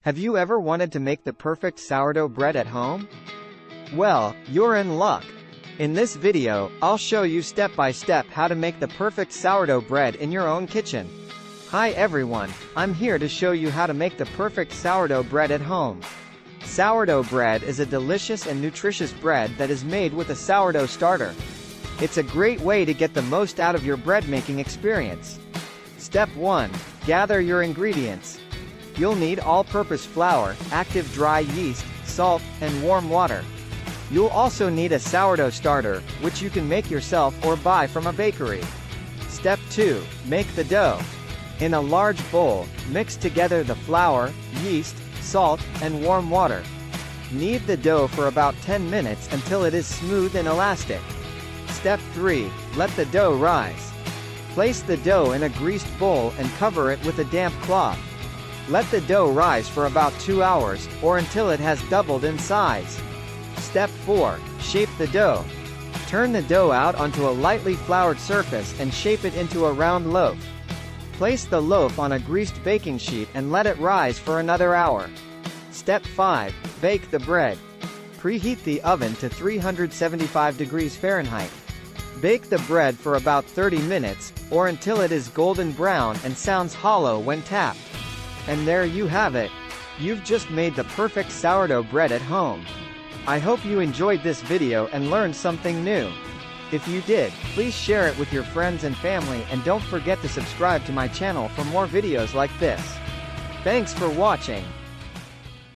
Have you ever wanted to make the perfect sourdough bread at home? Well, you're in luck. In this video, I'll show you step by step how to make the perfect sourdough bread in your own kitchen. Hi everyone, I'm here to show you how to make the perfect sourdough bread at home. Sourdough bread is a delicious and nutritious bread that is made with a sourdough starter. It's a great way to get the most out of your bread making experience. Step 1. Gather your ingredients. You'll need all-purpose flour, active dry yeast, salt, and warm water. You'll also need a sourdough starter, which you can make yourself or buy from a bakery. Step 2. Make the dough. In a large bowl, mix together the flour, yeast, salt, and warm water. Knead the dough for about 10 minutes until it is smooth and elastic. Step 3. Let the dough rise. Place the dough in a greased bowl and cover it with a damp cloth. Let the dough rise for about 2 hours, or until it has doubled in size. Step 4. Shape the dough. Turn the dough out onto a lightly floured surface and shape it into a round loaf. Place the loaf on a greased baking sheet and let it rise for another hour. Step 5. Bake the bread. Preheat the oven to 375 degrees Fahrenheit. Bake the bread for about 30 minutes, or until it is golden brown and sounds hollow when tapped. And there you have it. You've just made the perfect sourdough bread at home. I hope you enjoyed this video and learned something new. If you did, please share it with your friends and family, and don't forget to subscribe to my channel for more videos like this. Thanks for watching.